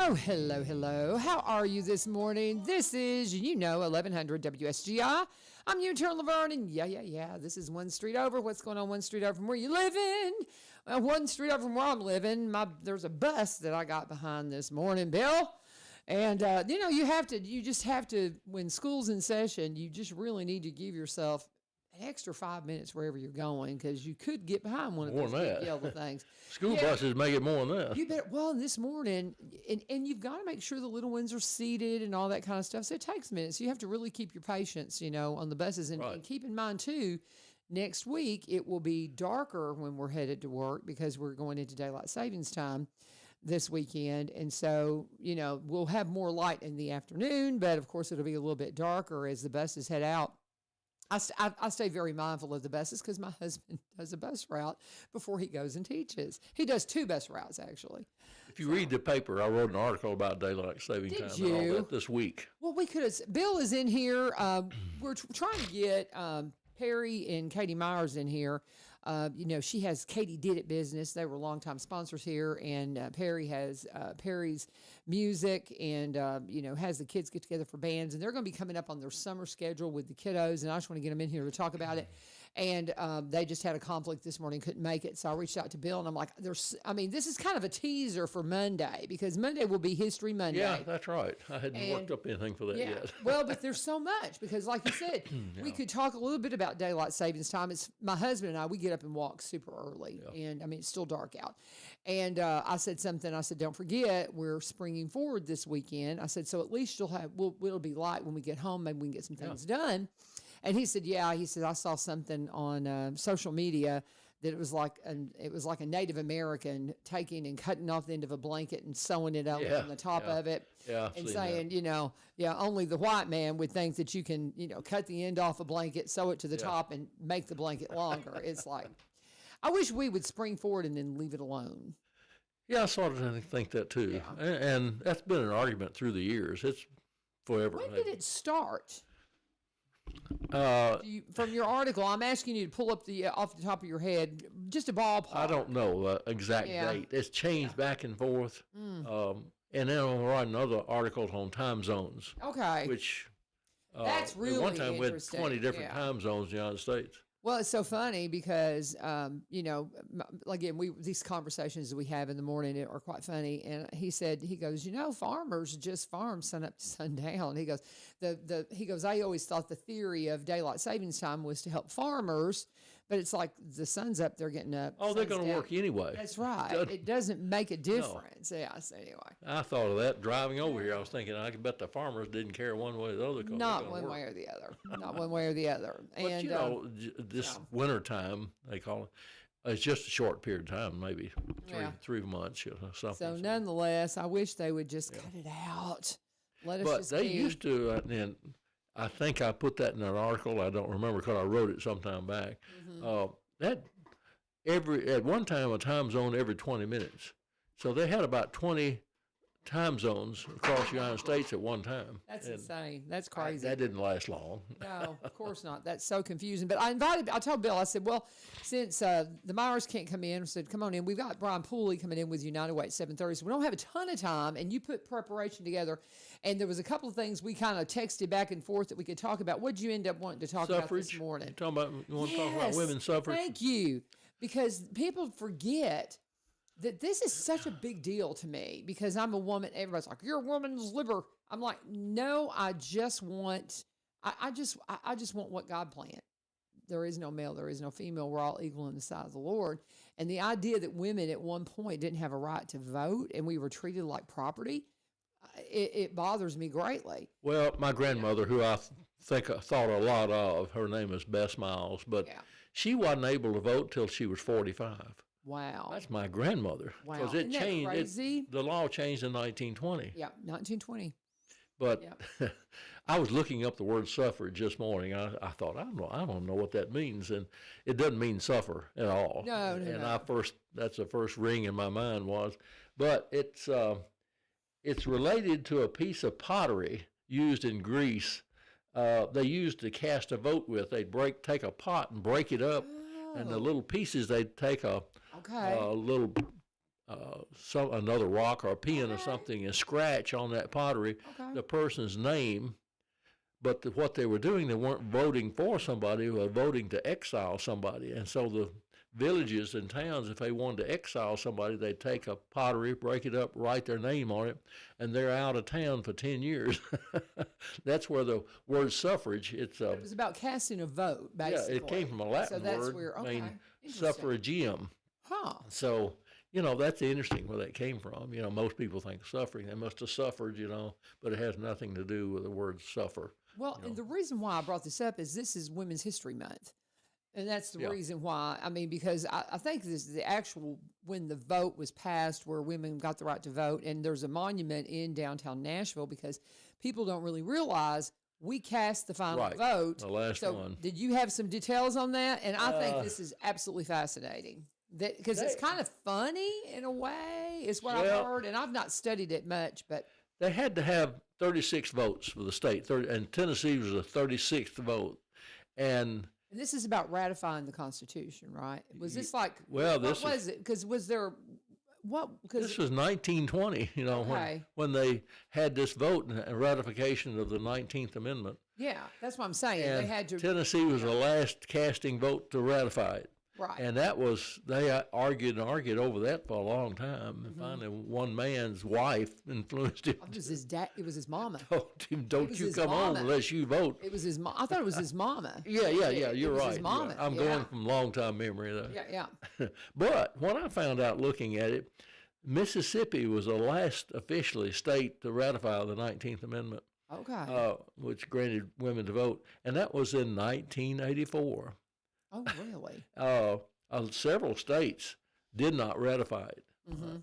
Oh, hello, hello. How are you this morning? This is, 1100 WSGI. I'm U-Turn LaVern, and yeah, this is one street over. What's going on one street over from where you living? One street over from where I'm living. There's a bus that I got behind this morning, Bill. And, you just have to, when school's in session, you just really need to give yourself an extra 5 minutes wherever you're going, because you could get behind one of those big yellow things. School buses make it more than that. You better, well, this morning, and you've got to make sure the little ones are seated and all that kind of stuff. So it takes minutes. You have to really keep your patience, on the buses. And keep in mind, too, next week it will be darker when we're headed to work because we're going into daylight savings time this weekend. And so, we'll have more light in the afternoon, but of course it'll be a little bit darker as the buses head out. I stay very mindful of the buses because my husband does a bus route before he goes and teaches. He does 2 bus routes, actually. If you read the paper, I wrote an article about daylight saving time and all that this week. Well, we could have. Bill is in here. We're trying to get Perry and Katie Myers in here. She has Katie Did It Business. They were longtime sponsors here, and Perry has Perry's Music, and has the kids get together for bands, and they're going to be coming up on their summer schedule with the kiddos, and I just want to get them in here to talk about it. And they just had a conflict this morning, couldn't make it, so I reached out to Bill, and I'm like, this is kind of a teaser for Monday, because Monday will be History Monday. Yeah, that's right. I hadn't worked up anything for that yet. Well, but there's so much, because like you said, we could talk a little bit about daylight savings time. It's my husband and I, we get up and walk super early, and it's still dark out. And I said, don't forget, we're springing forward this weekend. I said, so at least it'll be light when we get home. Maybe we can get some things done. And he said, I saw something on social media that it was like a Native American taking and cutting off the end of a blanket and sewing it up on the top of it, and saying, only the white man would think that you can, cut the end off a blanket, sew it to the top, and make the blanket longer. It's like, I wish we would spring forward and then leave it alone. Yeah, I sort of think that too, and that's been an argument through the years. It's forever. When did it start? From your article, I'm asking you to pull up off the top of your head, just a ballpark. I don't know the exact date. It's changed back and forth. And then I'm writing other articles on time zones. Okay. Which that's really at one time we had interesting. 20 different time zones in the United States. Well, it's so funny because, again, these conversations that we have in the morning are quite funny. And he goes, farmers just farm sun up to sundown. He goes, I always thought the theory of daylight savings time was to help farmers, but it's like the sun's up, they're getting up. Oh, they're going to work anyway. That's right. It doesn't make a difference. No. Yeah, so anyway. I thought of that driving over here. I was thinking, I bet the farmers didn't care one way or the other. Not one way or the other. Not one way or the other. But, this winter time, they call it, it's just a short period of time, maybe 3 months or something. So nonetheless, I wish they would just cut it out. But they used to, and I think I put that in an article. I don't remember because I wrote it sometime back. That at one time a time zone every 20 minutes. So they had about 20 time zones across the United States at one time. That's insane. That's crazy. That didn't last long. No, of course not. That's so confusing. But I told Bill, I said, well, since the Myers can't come in, I said, come on in. We've got Brian Pulley coming in with United Way at 7:30, so we don't have a ton of time, and you put preparation together. And there was a couple of things we kind of texted back and forth that we could talk about. What did you end up wanting to talk about this morning? You want to talk about women's suffrage? Thank you. Because people forget that this is such a big deal to me because I'm a woman. Everybody's like, you're a woman's liber. I'm like, no, I just want what God planned. There is no male, there is no female. We're all equal in the sight of the Lord. And the idea that women at one point didn't have a right to vote and we were treated like property, it bothers me greatly. Well, my grandmother, who I think I thought a lot of, her name is Bess Miles, but she wasn't able to vote till she was 45. Wow. That's my grandmother. Wow. Because it changed. Crazy? The law changed in 1920. Yeah, 1920. But I was looking up the word suffrage this morning. I thought, I don't know what that means. And it doesn't mean suffer at all. No. That's the first ring in my mind was. But it's related to a piece of pottery used in Greece. They used to cast a vote with. They'd take a pot and break it up. And the little pieces, they'd take a little another rock or a pin or something and scratch on that pottery the person's name. But what they were doing, they weren't voting for somebody, they were voting to exile somebody. And so the villages and towns, if they wanted to exile somebody, they'd take a pottery, break it up, write their name on it, and they're out of town for 10 years. That's where the word suffrage, it was about casting a vote, basically. Yeah, it came from a Latin word, suffragium. Huh. So, that's interesting where that came from. Most people think of suffering. They must have suffered, but it has nothing to do with the word suffer. Well, and the reason why I brought this up is this is Women's History Month. And that's the reason why, because I think this is the actual, when the vote was passed where women got the right to vote, and there's a monument in downtown Nashville because people don't really realize we cast the final vote. The last one. Did you have some details on that? And I think this is absolutely fascinating. Because it's kind of funny in a way, is what I've heard, and I've not studied it much, but. They had to have 36 votes for the state, and Tennessee was the 36th vote. And this is about ratifying the Constitution, right? Was this like, what was it? Because was there, this was 1920, when they had this vote and ratification of the 19th Amendment. Yeah, that's what I'm saying. And they had to. Tennessee was the last casting vote to ratify it. Right. And they argued over that for a long time. And finally, one man's wife influenced him. It was his dad. It was his mama. Told him, don't you come home unless you vote. It was his mom. I thought it was his mama. Yeah, you're right. His mama. I'm going from long-time memory, though. Yeah. But when I found out looking at it, Mississippi was the last officially state to ratify the 19th Amendment. Okay. Which granted women to vote. And that was in 1984. Oh, really? Several states did not ratify it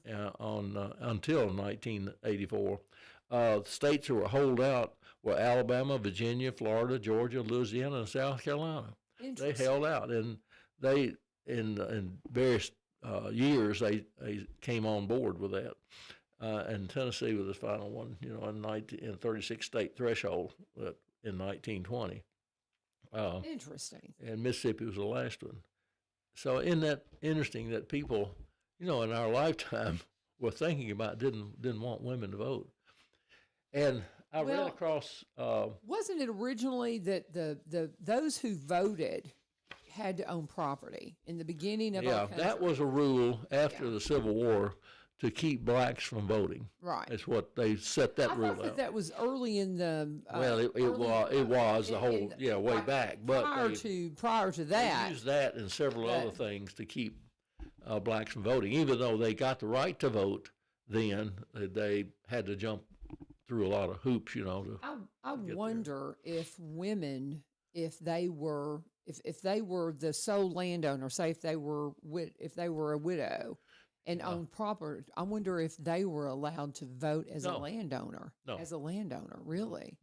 until 1984. States that were holdout were Alabama, Virginia, Florida, Georgia, Louisiana, and South Carolina. They held out, and they in various years they came on board with that. And Tennessee was the final one, in 36 state threshold in 1920. Interesting. And Mississippi was the last one. So isn't that interesting that people, in our lifetime were thinking about didn't want women to vote. And I ran across wasn't it originally that the those who voted had to own property in the beginning of our country? That was a rule after the Civil War to keep blacks from voting. Right. That's what they set that rule out. That was early in the. It was the whole way back, but prior to that, they used that and several other things to keep blacks from voting. Even though they got the right to vote, then they had to jump through a lot of hoops, I wonder if women, if they were the sole landowner, say if they were a widow. And owned property. I wonder if they were allowed to vote as a landowner. No. As a landowner, really?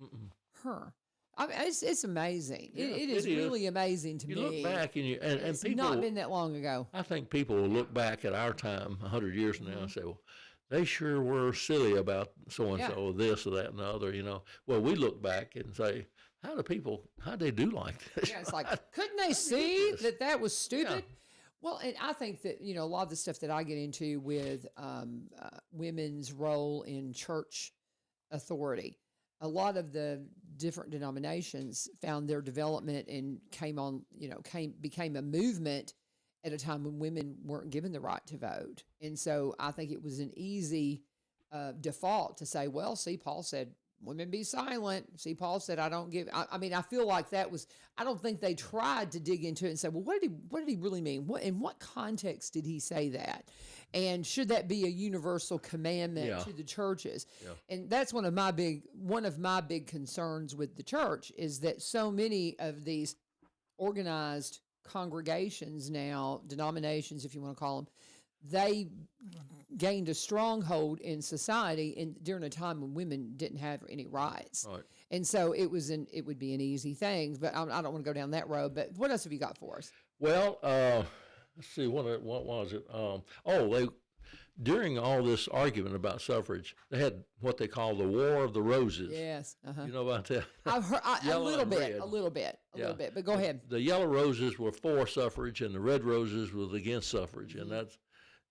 It's amazing. Yeah, it is really amazing to me. You look back and it's people, not been that long ago. I think people will look back at our time 100 years from now and say, well, they sure were silly about so-and-so, this or that and the other, Well, we look back and say, how'd they do like this? Yeah, it's like, couldn't they see that was stupid? Yeah. Well, and I think that, a lot of the stuff that I get into with women's role in church authority, a lot of the different denominations found their development and became a movement at a time when women weren't given the right to vote. And so I think it was an easy default to say, well, see, Paul said, women be silent. See, Paul said, I don't give. I feel like that was, I don't think they tried to dig into it and say, well, what did he really mean? In what context did he say that? And should that be a universal commandment to the churches? Yeah. And that's one of my big concerns with the church is that so many of these organized congregations now, denominations, if you want to call them, they gained a stronghold in society during a time when women didn't have any rights. Right. And so it would be an easy thing, but I don't want to go down that road. But what else have you got for us? Well, let's see, what was it? During all this argument about suffrage, they had what they call the War of the Roses. Yes. Uh-huh. You know about that? I've heard a little bit, but go ahead. The yellow roses were for suffrage and the red roses was against suffrage. And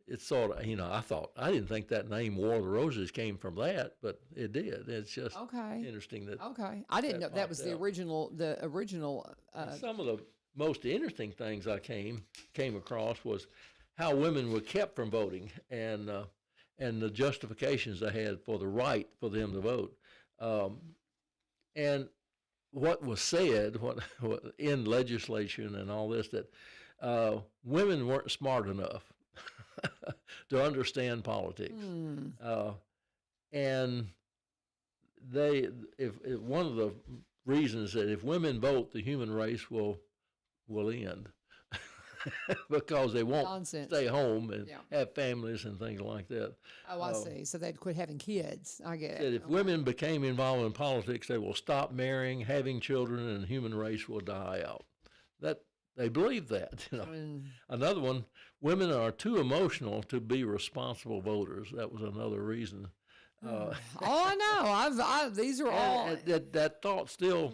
it's sort of, I didn't think that name War of the Roses came from that, but it did. It's just interesting that. Okay, I didn't know that was the original. The original. Some of the most interesting things I came across was how women were kept from voting, and the justifications they had for the right for them to vote, and what was said, what in legislation and all this, that women weren't smart enough to understand politics, and if one of the reasons that if women vote, the human race will end. Because they won't stay home and have families and things like that. Oh, I see. So they'd quit having kids. I get it. That if women became involved in politics, they will stop marrying, having children, and the human race will die out. That they believe that. Another one: women are too emotional to be responsible voters. That was another reason. I know. These are all that thought still.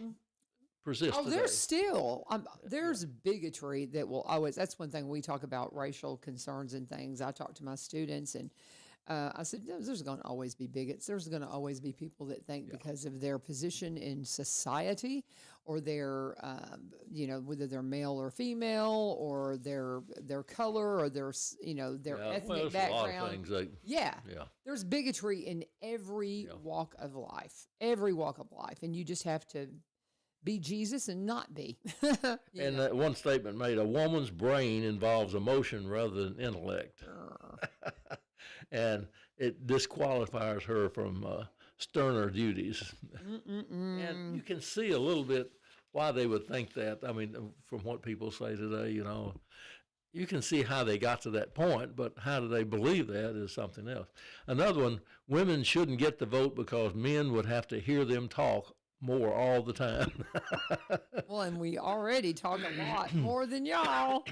Persist today. There's still there's bigotry that will always. That's one thing we talk about, racial concerns and things. I talk to my students, and I said, there's going to always be bigots. There's going to always be people that think because of their position in society, or their, whether they're male or female, or their color, or their ethnic background. A lot of things there's bigotry in every walk of life, and you just have to be Jesus and not be. And that one statement made, a woman's brain involves emotion rather than intellect. And it disqualifies her from sterner duties. And you can see a little bit why they would think that. I mean, from what people say today, you can see how they got to that point, but how do they believe that is something else. Another one, women shouldn't get the vote because men would have to hear them talk more all the time. Well, and we already talk a lot more than y'all.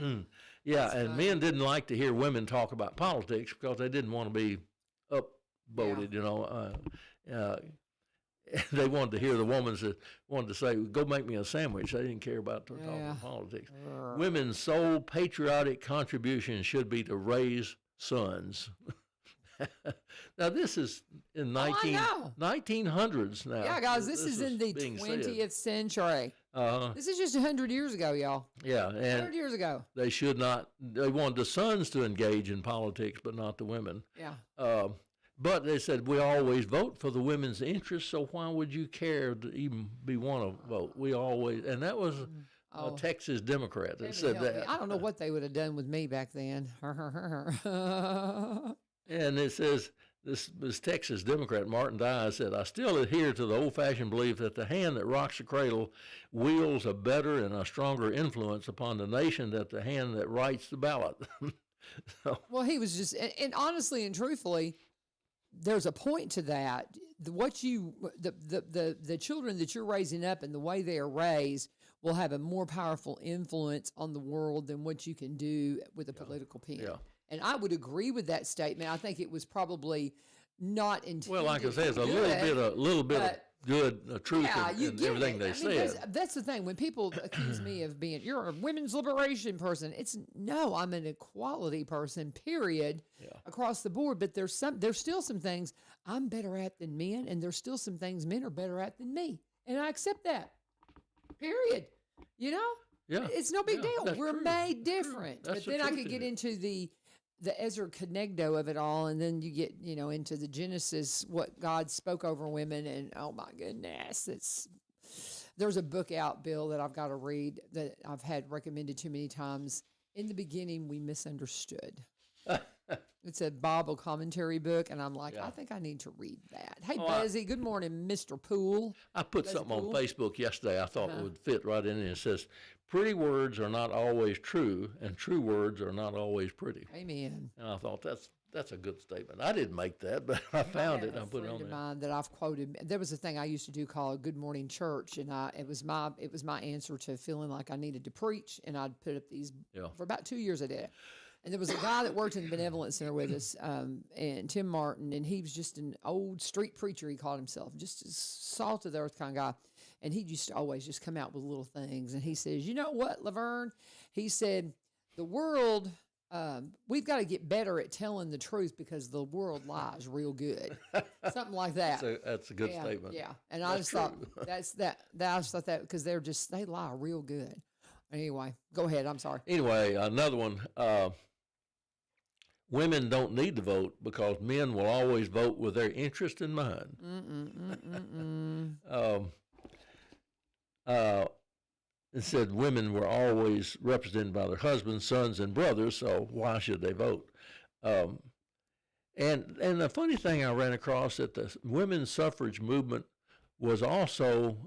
That's and funny. Men didn't like to hear women talk about politics because they didn't want to be upvoted, they wanted to hear the women that wanted to say, go make me a sandwich. They didn't care about talking politics. Women's sole patriotic contribution should be to raise sons. Now, this is in 1900s now. Yeah, guys, this is in the 20th century. This is just 100 years ago, y'all. Yeah. And 100 years ago. They should not, they wanted the sons to engage in politics, but not the women. Yeah. But they said, we always vote for the women's interests, so why would you care to even want to vote? We always, and that was a Texas Democrat that said that. I don't know what they would have done with me back then. And it says, this Texas Democrat, Martin Dye, said, I still adhere to the old-fashioned belief that the hand that rocks the cradle wields a better and a stronger influence upon the nation than the hand that writes the ballot. Well, he was just, and honestly and truthfully, there's a point to that. The children that you're raising up and the way they are raised will have a more powerful influence on the world than what you can do with a political pen. Yeah. And I would agree with that statement. I think it was probably not intended. Well, like I say, it's a little bit of good truth in everything they said. That's the thing. When people accuse me of being, you're a women's liberation person, I'm an equality person, period, across the board. But there's still some things I'm better at than men, and there's still some things men are better at than me. And I accept that, period. Yeah. It's no big deal. We're made different. But then I could get into the Ezra Kenegdo of it all, and then you get, into the Genesis, what God spoke over women, and oh my goodness, there's a book out, Bill, that I've got to read that I've had recommended too many times. In the beginning, we misunderstood. It's a Bible commentary book, and I'm like, I think I need to read that. Hey, Buzzy, good morning, Mr. Poole. I put something on Facebook yesterday I thought would fit right in, and it says, pretty words are not always true, and true words are not always pretty. Amen. And I thought that's a good statement. I didn't make that, but I found it and I put it on there. Mine that I've quoted. There was a thing I used to do called Good Morning Church, and it was my answer to feeling like I needed to preach, and I'd put up these for about 2 years. I did it. And there was a guy that worked in the Benevolent Center with us, and Tim Martin, and he was just an old street preacher, he called himself, just a salt of the earth kind of guy. And he used to always just come out with little things. And he says, you know what, LaVern? He said, the world we've got to get better at telling the truth because the world lies real good. Something like that. That's a good statement. Yeah. And I just thought I just thought that because they lie real good. Anyway, go ahead. I'm sorry. Anyway, another one. Women don't need to vote because men will always vote with their interest in mind. It said women were always represented by their husbands, sons, and brothers, so why should they vote? And the funny thing I ran across that the women's suffrage movement was also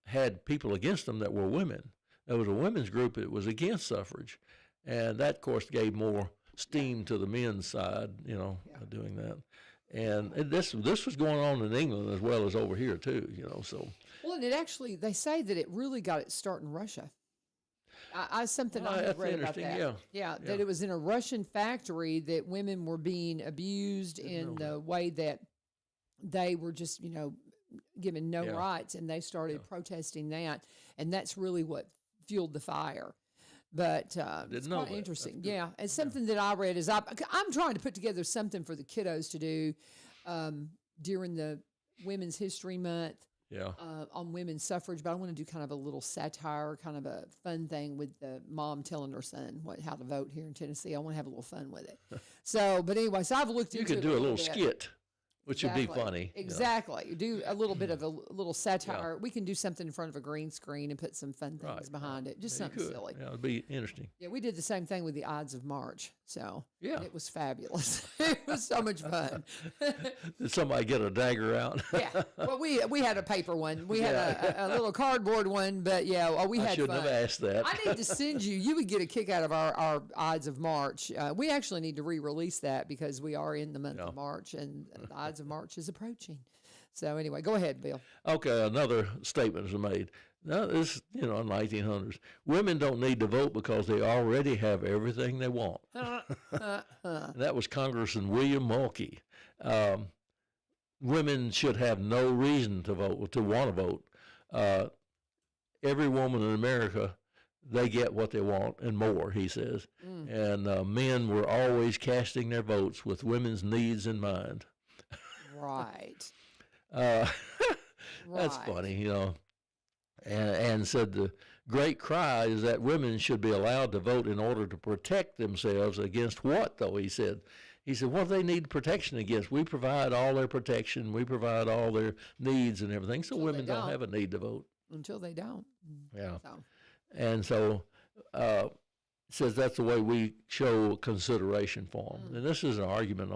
had people against them that were women. There was a women's group that was against suffrage, and that, of course, gave more steam to the men's side, doing that. And this was going on in England as well as over here too, so. Well, and they say that it really got its start in Russia. I something I had read about that. Yeah, that it was in a Russian factory that women were being abused in the way that they were just, given no rights, and they started protesting that, and that's really what fueled the fire. But it's quite interesting. Yeah, and something that I read is I'm trying to put together something for the kiddos to do during the Women's History Month. Yeah. On women's suffrage, but I want to do kind of a little satire, kind of a fun thing with the mom telling her son how to vote here in Tennessee. I want to have a little fun with it. So, but anyway, so I've looked into it. You could do a little skit. Which would be funny. Exactly. Do a little bit of a little satire. We can do something in front of a green screen and put some fun things behind it. Just something silly. Yeah, it'd be interesting. Yeah, we did the same thing with the Ides of March. So it was fabulous. It was so much fun. Did somebody get a dagger out? Yeah. Well, we had a paper one. We had a little cardboard one, but we had fun. I shouldn't have asked that. I need to send you. You would get a kick out of our Ides of March. We actually need to re-release that because we are in the month of March and the Ides of March is approaching. So anyway, go ahead, Bill. Okay, another statement is made. Now, this, in 1900s, women don't need to vote because they already have everything they want. That was Congressman William Mulkey. Women should have no reason to want to vote. Every woman in America, they get what they want and more, he says. And men were always casting their votes with women's needs in mind. Right. That's funny, And said the great cry is that women should be allowed to vote in order to protect themselves against what, though, he said. He said, what do they need protection against? We provide all their protection. We provide all their needs and everything. So women don't have a need to vote. Until they don't. Yeah. And so says that's the way we show consideration for them. And this is an argument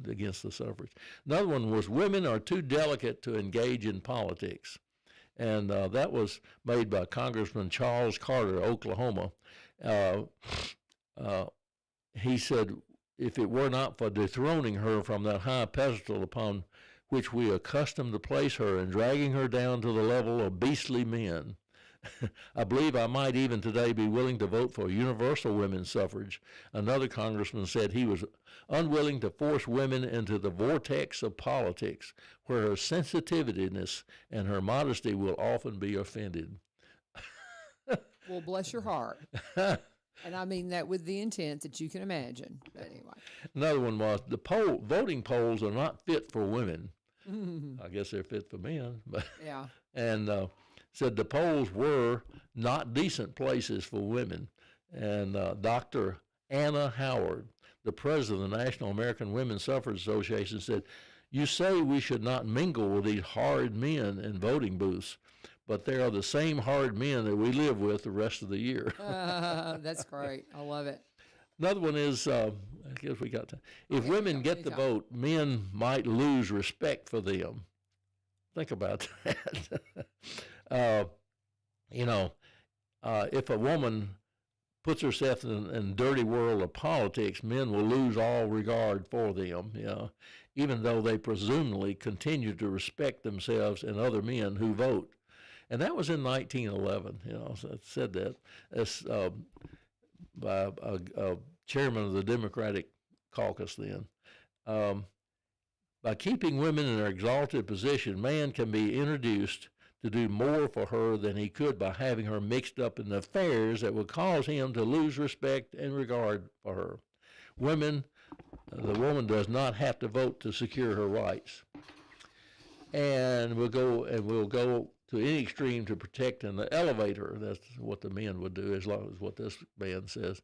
against the suffrage. Another one was women are too delicate to engage in politics. And that was made by Congressman Charles Carter, Oklahoma. He said, if it were not for dethroning her from that high pedestal upon which we accustomed to place her and dragging her down to the level of beastly men, I believe I might even today be willing to vote for universal women's suffrage. Another congressman said he was unwilling to force women into the vortex of politics, where her sensitiveness and her modesty will often be offended. Well, bless your heart. And I mean that with the intent that you can imagine. But anyway. Another one was voting polls are not fit for women. I guess they're fit for men. But yeah. And said the polls were not decent places for women. And Dr. Anna Howard, the president of the National American Women's Suffrage Association, said, you say we should not mingle with these hard men in voting booths, but they are the same hard men that we live with the rest of the year. That's great. I love it. Another one is, I guess we got time. If women get the vote, men might lose respect for them. Think about that. If a woman puts herself in a dirty world of politics, men will lose all regard for them, even though they presumably continue to respect themselves and other men who vote. And that was in 1911, so it said that. That's by a chairman of the Democratic caucus then. By keeping women in their exalted position, man can be introduced to do more for her than he could by having her mixed up in affairs that would cause him to lose respect and regard for her. The woman does not have to vote to secure her rights. And we'll go to any extreme to protect in the elevator. That's what the men would do, as long as what this man says.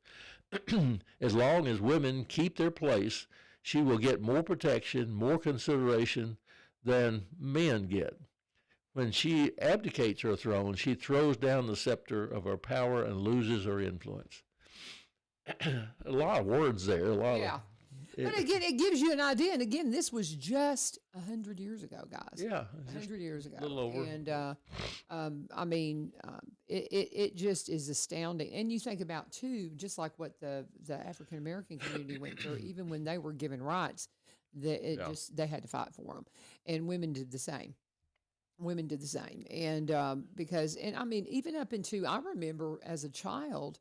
As long as women keep their place, she will get more protection, more consideration than men get. When she abdicates her throne, she throws down the scepter of her power and loses her influence. A lot of words there. But again, it gives you an idea. And again, this was just 100 years ago, guys. Yeah. 100 years ago. A little over. And, I mean, it just is astounding. And you think about, too, just like what the African-American community went through, even when they were given rights, they had to fight for them. And women did the same. And I mean, even up into, I remember as a child,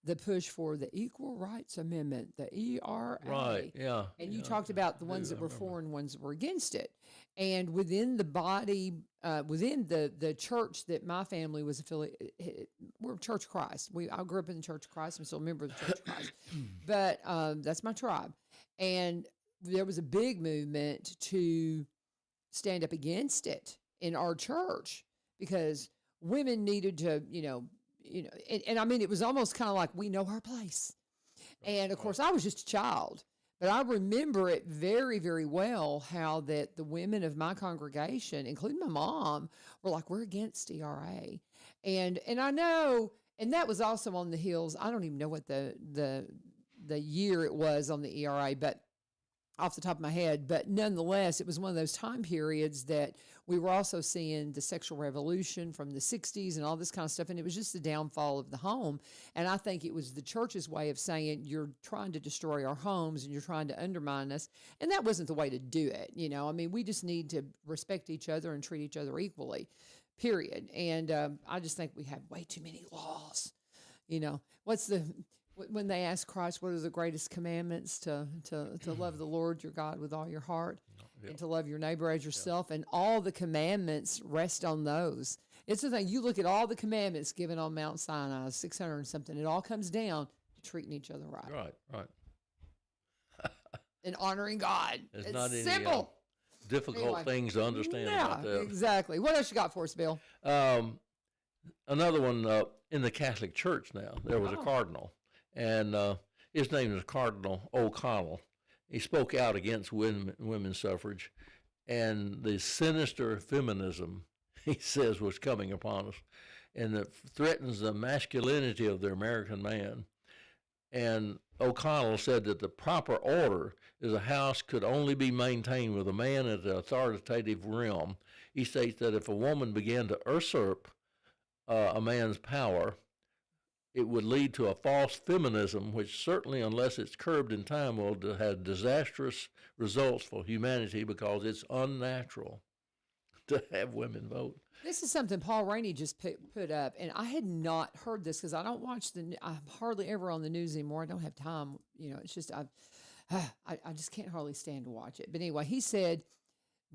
the push for the Equal Rights Amendment, the ERA. Right, yeah. And you talked about the ones that were for and ones that were against it. And within the body, within the church that my family was affiliated, we're Church of Christ. I grew up in the Church of Christ. I'm still a member of the Church of Christ. But that's my tribe. And there was a big movement to stand up against it in our church because women needed to, and I mean, it was almost kind of like we know our place. And of course, I was just a child, but I remember it very, very well how that the women of my congregation, including my mom, were like, we're against ERA. And I know, and that was also on the heels. I don't even know what the year it was on the ERA, but off the top of my head, but nonetheless, it was one of those time periods that we were also seeing the sexual revolution from the 60s and all this kind of stuff, and it was just the downfall of the home. And I think it was the church's way of saying, you're trying to destroy our homes and you're trying to undermine us, and that wasn't the way to do it. I mean, we just need to respect each other and treat each other equally, period. And I just think we have way too many laws. When they ask Christ, what are the greatest commandments? To love the Lord your God with all your heart, and to love your neighbor as yourself, and all the commandments rest on those. It's the thing, you look at all the commandments given on Mount Sinai, 600 and something, it all comes down to treating each other right. Right. And honoring God. It's not simple. Any difficult things to understand about that. Exactly. What else you got for us, Bill? Another one in the Catholic Church now. There was a cardinal. And his name is Cardinal O'Connell. He spoke out against women's suffrage and the sinister feminism, he says, was coming upon us, and that threatens the masculinity of the American man. And O'Connell said that the proper order is a house could only be maintained with a man at the authoritative realm. He states that if a woman began to usurp a man's power, it would lead to a false feminism, which certainly, unless it's curbed in time, will have disastrous results for humanity because it's unnatural to have women vote. This is something Paul Rainey just put up, and I had not heard this because I don't watch I'm hardly ever on the news anymore. I don't have time. It's just I just can't hardly stand to watch it. But anyway, he said,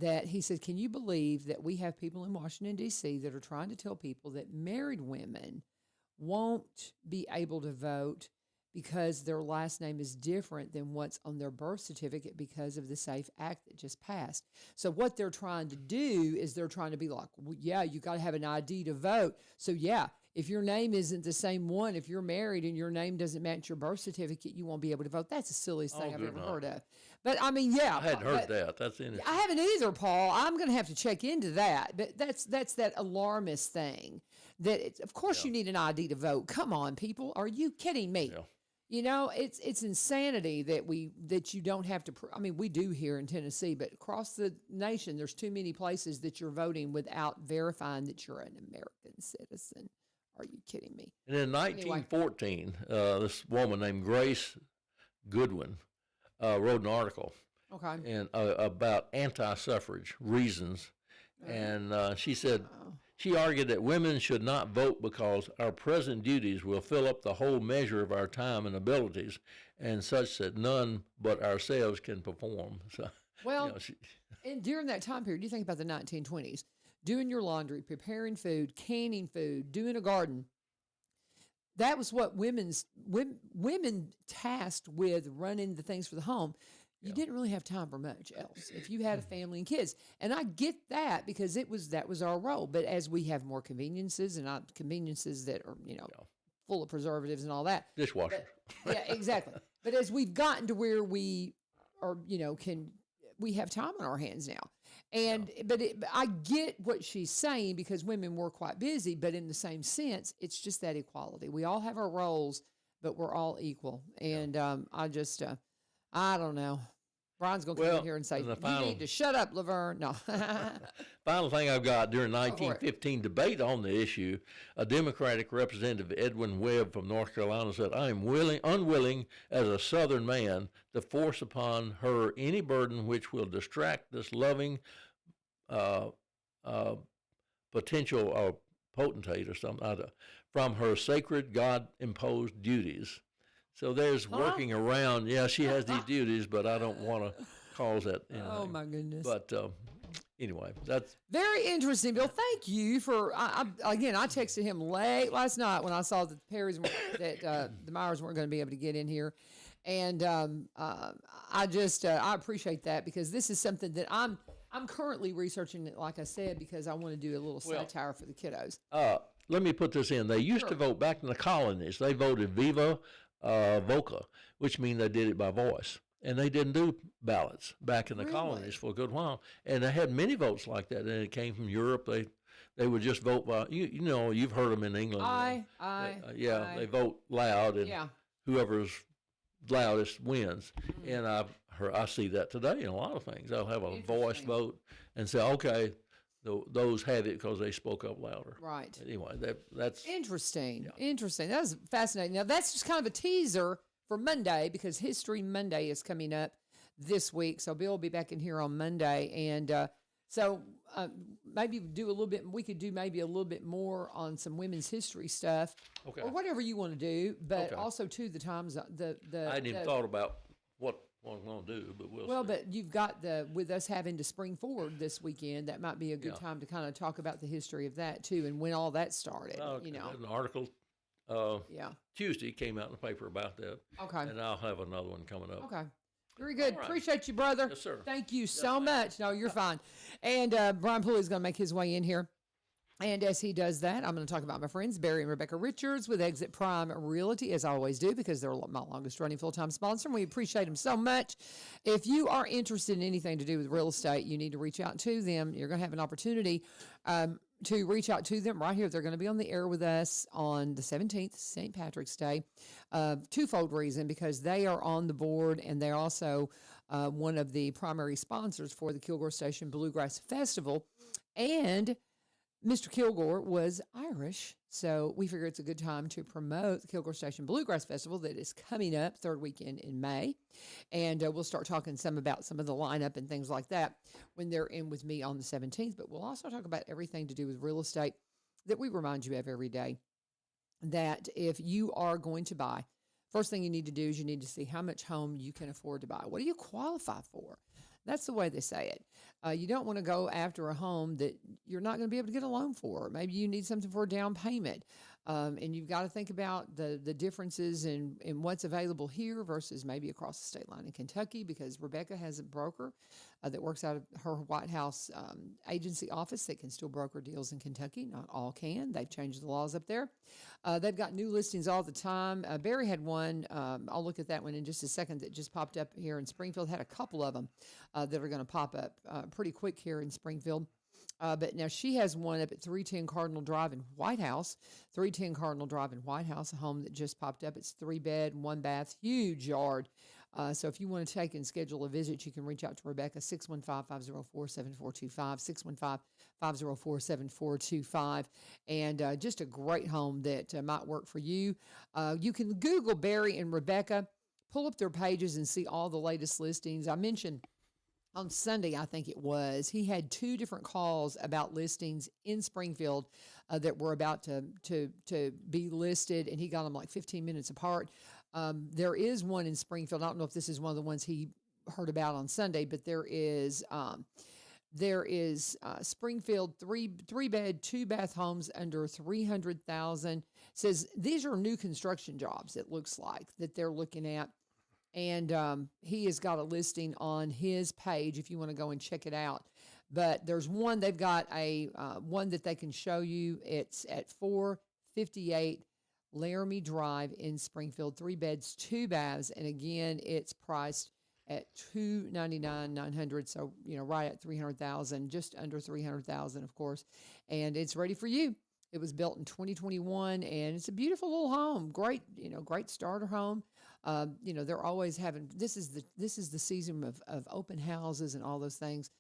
can you believe that we have people in Washington, D.C. that are trying to tell people that married women won't be able to vote because their last name is different than what's on their birth certificate because of the SAFE Act that just passed. So what they're trying to do is they're trying to be like, well, yeah, you got to have an ID to vote. So yeah, if your name isn't the same one, if you're married and your name doesn't match your birth certificate, you won't be able to vote. That's the silliest thing I've ever heard of. But I mean, yeah. I hadn't heard that. That's interesting. I haven't either, Paul. I'm going to have to check into that. But that's that alarmist thing. Of course you need an ID to vote. Come on, people. Are you kidding me? Yeah. It's insanity that you don't have to. I mean, we do here in Tennessee, but across the nation, there's too many places that you're voting without verifying that you're an American citizen. Are you kidding me? And in 1914, this woman named Grace Goodwin wrote an article about anti-suffrage reasons, and she said, she argued that women should not vote because our present duties will fill up the whole measure of our time and abilities, and such that none but ourselves can perform. So, well, and during that time period, you think about the 1920s, doing your laundry, preparing food, canning food, doing a garden. That was what women tasked with running the things for the home. You didn't really have time for much else if you had a family and kids. And I get that because that was our role. But as we have more conveniences and conveniences that are, full of preservatives and all that. Dishwasher. Yeah, exactly. But as we've gotten to where we are, we have time on our hands now. And, I get what she's saying because women were quite busy, but in the same sense, it's just that equality. We all have our roles, but we're all equal. And I don't know. Brian's going to come in here and say, you need to shut up, LaVern. No. Final thing I've got, during 1915 debate on the issue, a Democratic representative, Edwin Webb from North Carolina, said, I am unwilling as a Southern man to force upon her any burden which will distract this loving potential potentate or something from her sacred God-imposed duties. So there's working around. Yeah, she has these duties, but I don't want to cause that. Oh, my goodness. But anyway, that's very interesting, Bill. Thank you for, I texted him late last night when I saw that the Myers weren't going to be able to get in here. And I appreciate that because this is something that I'm currently researching, like I said, because I want to do a little satire for the kiddos. Let me put this in. They used to vote back in the colonies. They voted viva voca, which means they did it by voice. And they didn't do ballots back in the colonies for a good while. And they had many votes like that. And it came from Europe. They would just vote by, you've heard them in England. They vote loud, and whoever's loudest wins. Mm-hmm. And I see that today in a lot of things. They'll have a voice vote and say, okay, those have it because they spoke up louder. Right. Anyway, that's interesting. Yeah. Interesting. That was fascinating. Now, that's just kind of a teaser for Monday because History Monday is coming up this week. So Bill will be back in here on Monday. And maybe we could do maybe a little bit more on some women's history stuff or whatever you want to do. But also, too, the times, I hadn't even thought about what I'm going to do, but we'll see. But you've got with us having to spring forward this weekend, that might be a good time to kind of talk about the history of that too and when all that started. An article Tuesday came out in the paper about that. Okay. And I'll have another one coming up. Okay. Very good. Right. Appreciate you, brother. Yes, sir. Thank you so much. No, you're fine. And Brian Pulley is going to make his way in here. And as he does that, I'm going to talk about my friends, Barry and Rebecca Richards with Exit Prime Realty, as I always do, because they're my longest running full-time sponsor, and we appreciate them so much. If you are interested in anything to do with real estate, you need to reach out to them. You're going to have an opportunity to reach out to them right here. They're going to be on the air with us on the 17th, St. Patrick's Day. Twofold reason, because they are on the board, and they're also one of the primary sponsors for the Kilgore Station Bluegrass Festival. And Mr. Kilgore was Irish, so we figure it's a good time to promote the Kilgore Station Bluegrass Festival that is coming up third weekend in May. And we'll start talking some about some of the lineup and things like that when they're in with me on the 17th. But we'll also talk about everything to do with real estate that we remind you of every day. That if you are going to buy, first thing you need to do is you need to see how much home you can afford to buy. What do you qualify for? That's the way they say it. You don't want to go after a home that you're not going to be able to get a loan for. Maybe you need something for a down payment. And you've got to think about the differences in what's available here versus maybe across the state line in Kentucky, because Rebecca has a broker that works out of her White House agency office that can still broker deals in Kentucky. Not all can. They've changed the laws up there. They've got new listings all the time. Barry had one. I'll look at that one in just a second that just popped up here in Springfield. Had a couple of them that are going to pop up pretty quick here in Springfield. But now she has one up at 310 Cardinal Drive in White House. 310 Cardinal Drive in White House, a home that just popped up. It's 3-bed, 1-bath, huge yard. So if you want to take and schedule a visit, you can reach out to Rebecca, 615-504-7425, 615-504-7425. And just a great home that might work for you. You can Google Barry and Rebecca, pull up their pages and see all the latest listings. I mentioned on Sunday, I think it was, he had 2 different calls about listings in Springfield that were about to be listed, and he got them like 15 minutes apart. There is one in Springfield. I don't know if this is one of the ones he heard about on Sunday, but there is There is Springfield three bed, 2 bath homes under 300,000. Says these are new construction jobs. It looks like that they're looking at, and he has got a listing on his page if you want to go and check it out. But there's one they've got a one that they can show you. It's at 458 Laramie Drive in Springfield, 3 beds, 2 baths, and again, it's priced at $299,900. So right at 300,000, just under 300,000, of course, and it's ready for you. It was built in 2021, and it's a beautiful little home. Great, great starter home. They're always having this is the season of open houses and all those things,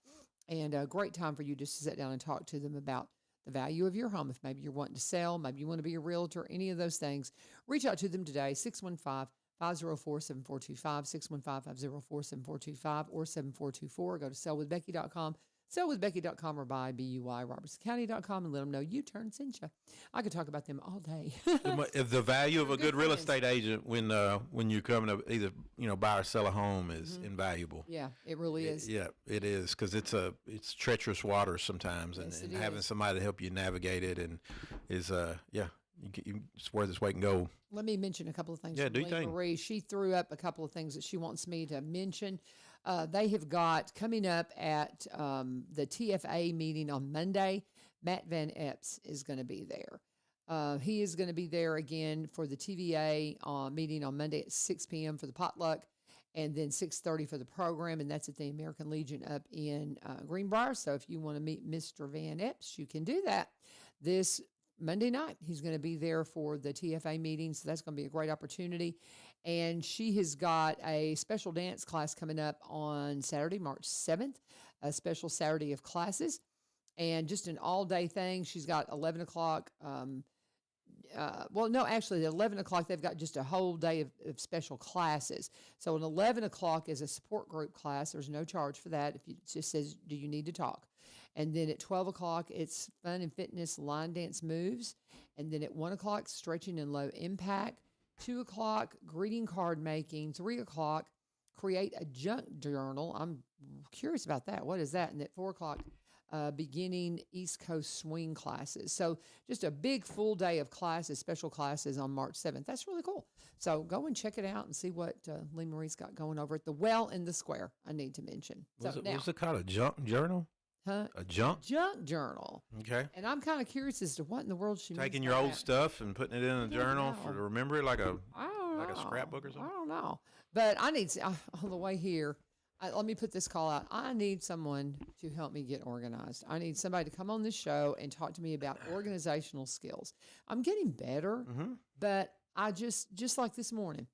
and a great time for you just to sit down and talk to them about the value of your home. If maybe you're wanting to sell, maybe you want to be a realtor, any of those things, reach out to them today, 615-504-7425, 615-504-7425, or 7424. Go to sellwithbecky.com, sellwithbecky.com, or buy BUI-Robertsoncounty.com, and let them know U-Turn sent you. I could talk about them all day. If the value of a good real estate agent when you're coming to either buy or sell a home is invaluable. Yeah, it really is. Yeah, it is, because it's treacherous waters sometimes, Yes, and it having is. somebody to help you navigate it it's where this weight can go. Let me mention a couple of things. Yeah, from do your Lee thing. Marie. She threw up a couple of things that she wants me to mention. They have got coming up at the TFA meeting on Monday. Matt Van Epps is going to be there. He is going to be there again for the TVA meeting on Monday at 6 p.m. for the potluck, and then 6:30 for the program, and that's at the American Legion up in Greenbrier. So if you want to meet Mr. Van Epps, you can do that this Monday night. He's going to be there for the TFA meeting, so that's going to be a great opportunity. And she has got a special dance class coming up on Saturday, March 7th, a special Saturday of classes, and just an all-day thing. She's got 11 o'clock. Actually, at 11 o'clock, they've got just a whole day of special classes. So at 11 o'clock is a support group class. There's no charge for that. If it just says, do you need to talk? And then at 12 o'clock, it's fun and fitness line dance moves. And then at 1 o'clock, stretching and low impact. 2 o'clock, greeting card making. 3 o'clock, create a junk journal. I'm curious about that. What is that? And at 4 o'clock, beginning East Coast swing classes. So just a big full day of classes, special classes on March 7th. That's really cool. So go and check it out and see what Lee Marie's got going over at the Well in the Square, I need to mention. What's it called? A junk journal? Huh? A junk journal. Okay. And I'm kind of curious as to what in the world she Taking means your by old that. stuff and putting it in a journal know. to remember it, like a I don't like a know. scrapbook or something? I don't know. But I need on the way here. Let me put this call out. I need someone to help me get organized. I need somebody to come on this show and talk to me about organizational skills. I'm getting better, but I just like this morning,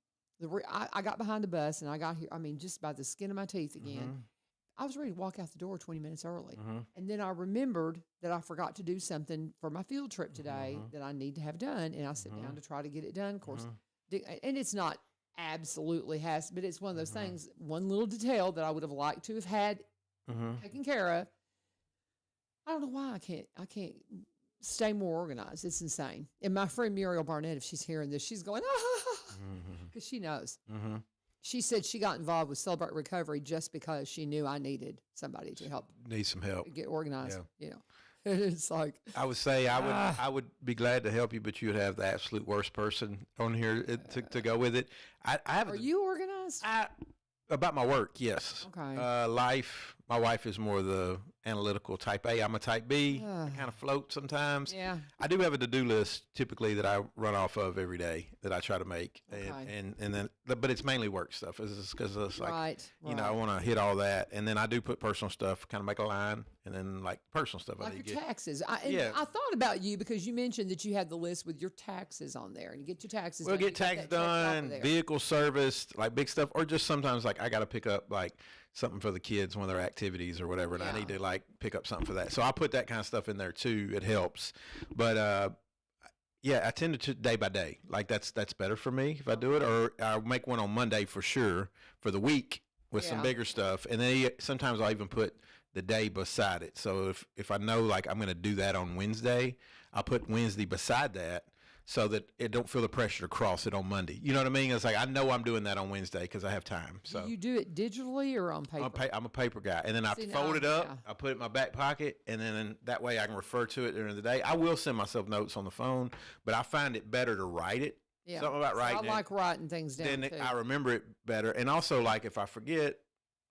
I got behind the bus and I got here. I mean, just by the skin of my teeth again. I was ready to walk out the door 20 minutes early. And then I remembered that I forgot to do something for my field trip today that I need to have done. And I sit down to try to get it done. Of course, and it's not absolutely has, but it's one of those things, one little detail that I would have liked to have had taken care of. I don't know why I can't stay more organized. It's insane. And my friend Muriel Barnett, if she's hearing this, she's going, because she knows. She said she got involved with Celebrate Recovery just because she knew I needed somebody to help. Need some help. Get organized. It's like, I would say I would be glad to help you, but you would have the absolute worst person on here to go with it. I have. Are you organized? About my work, yes. Okay. Life. My wife is more the analytical type A. I'm a type B. I kind of float sometimes. Yeah. I do have a to-do list typically that I run off of every day that I try to make, and then but it's mainly work stuff. It's because it's like I want to hit all that, and then I do put personal stuff, kind of make a line, and then like personal stuff. Like I need your to get. taxes. I thought about you because you mentioned that you had the list with your taxes on there, and you get your taxes. We'll done, get tax that checked off of done, there. vehicle serviced, like big stuff, or just sometimes like I got to pick up like something for the kids, one of their activities or whatever, and I need to like pick up something for that. So I put that kind of stuff in there too. It helps, but I tend to day by day. Like that's better for me if I do it, or I'll make one on Monday for sure for the week with some bigger stuff, and then sometimes I'll even put the day beside it. So if I know like I'm going to do that on Wednesday, I'll put Wednesday beside that. so that it don't feel the pressure to cross it on Monday. You know what I mean? It's like I know I'm doing that on Wednesday because I have time. So Do you do it digitally or on paper? I'm a paper guy, and then I fold it up. I put it in my back pocket, and then that way I can refer to it during the day. I will send myself notes on the phone, but I find it better to write it. Yeah. Something about writing. I like writing things down. Then I remember it better, and also like if I forget,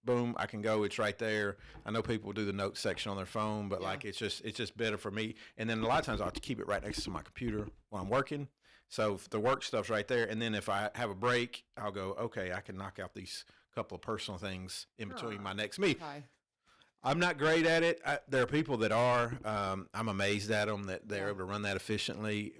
boom, I can go. It's right there. I know people do the notes section on their phone, but like it's just better for me. And then a lot of times I have to keep it right next to my computer while I'm working. So if the work stuff's right there, and then if I have a break, I'll go, okay, I can knock out these couple of personal things in between my next meet. Okay. I'm not great at it. There are people that are. I'm amazed at them that they're able to run that efficiently.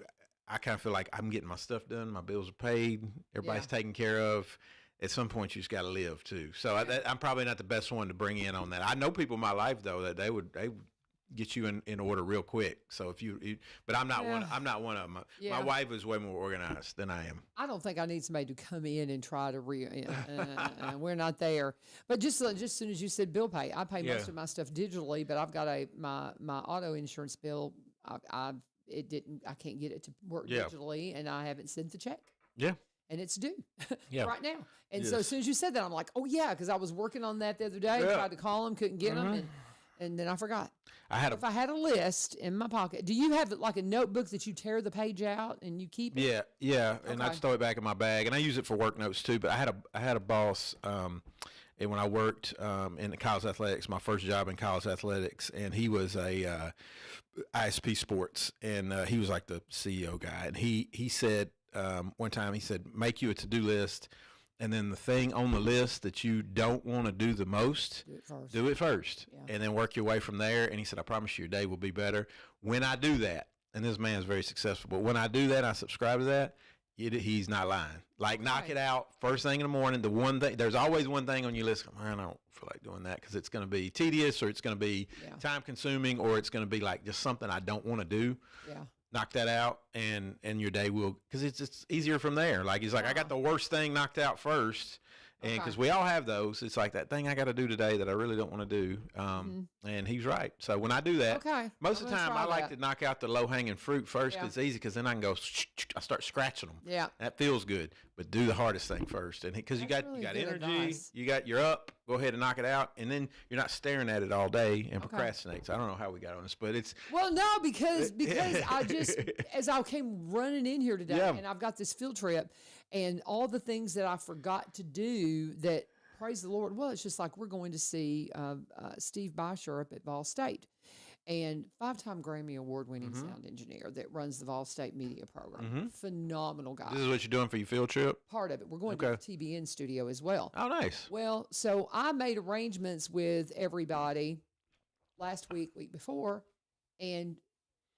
I kind of feel like I'm getting my stuff done. My bills are paid. Everybody's taken care of. At some point, you just got to live too. So I'm probably not the best one to bring in on that. I know people in my life though that they would get you in order real quick. So if but I'm not one. I'm not one of them. My wife is way more organized than I am. I don't think I need somebody to come in and try to we're not there. But just as soon as you said bill pay, I pay most of my stuff digitally. But I've got my auto insurance bill. I can't get it to work digitally, and I haven't sent the check. Yeah. And it's due right now. And so as soon as you said that, I'm like, oh, yeah, because I was working on that the other day. Tried to call them, couldn't get them, and then I forgot. If I had a list in my pocket, do you have like a notebook that you tear the page out and you keep it? Yeah, and I throw it back in my bag, and I use it for work notes too. But I had a boss, and when I worked in college athletics, my first job in college athletics, and he was a ISP Sports, and he was like the CEO guy, and he said. One time he said, make you a to-do list, and then the thing on the list that you don't want to do the most, do it first, and then work your way from there. And he said, I promise you your day will be better. When I do that, and this man is very successful, but when I do that, I subscribe to that, he's not lying. Like, knock it out first thing in the morning. The one thing, there's always one thing on your list. Man, I don't feel like doing that because it's going to be tedious, or it's going to be time consuming, or it's going to be like just something I don't want to do. Yeah. Knock that out, and your day will, because it's just easier from there. Like, he's like, I got the worst thing knocked out first, and because we all have those, it's like that thing I got to do today that I really don't want to do. And he's right. So when I do that, most of the time I like to knock out the low hanging fruit first. Cause it's easy, because then I can go. I start scratching them. Yeah, that feels good. But do the hardest thing first, and because you got energy, you're up. Go ahead and knock it out, and then you're not staring at it all day and procrastinate. So I don't know how we got on this, but it's because I just as I came running in here today, and I've got this field trip, and all the things that I forgot to do that. Praise the Lord. Well, it's just like we're going to see Steve Beischer up at Vol State, and 5-time Grammy Award-winning sound engineer that runs the Vol State media program. Phenomenal guy. This is what you're doing for your field trip? Part of it. We're going to the TBN studio as well. Oh, nice. Well, so I made arrangements with everybody last week before, and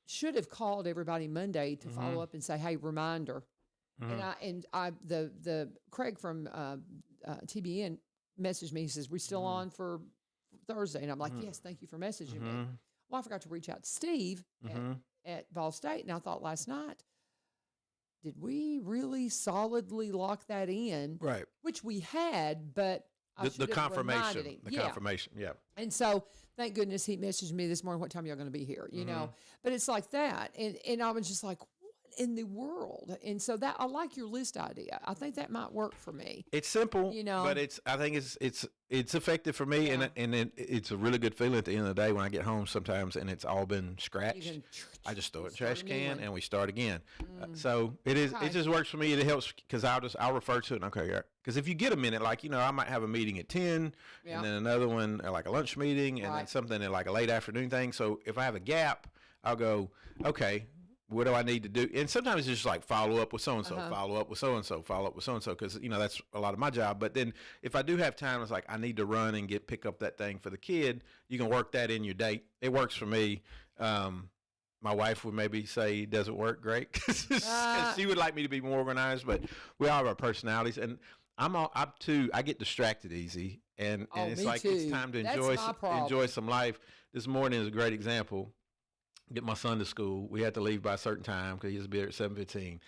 should have called everybody Monday to follow up and say, hey, reminder. And the Craig from TBN messaged me. He says, we're still on for Thursday. And I'm like, yes, thank you for messaging me. Well, I forgot to reach out to Steve at Vol State. And I thought last night, did we really solidly lock that in? Right. Which we had, but I the confirmation. The confirmation, And so, thank goodness he messaged me this morning, what time y'all going to be here, you know? But it's like that. And I was just like, in the world. And so that I like your list idea. I think that might work for me. It's simple, but I think it's effective for me, and it's a really good feeling at the end of the day when I get home sometimes and it's all been scratched. I just throw it in the trash can and we start again. So it just works for me. It helps because I'll refer to it. Okay, because if you get a minute, like I might have a meeting at 10, and then another one like a lunch meeting, and then something at like a late afternoon thing. So if I have a gap, I'll go, okay, what do I need to do? And sometimes it's just like follow up with so-and-so, follow up with so-and-so, follow up with so-and-so, because, that's a lot of my job. But then if I do have time, it's like I need to run and pick up that thing for the kid. You can work that in your day. It works for me. My wife would maybe say it doesn't work great because she would like me to be more organized, but we all have our personalities. And I get distracted easy. And it's like it's time to enjoy some life. This morning is a great example. Get my son to school. We had to leave by a certain time because he has to be there at 7:15.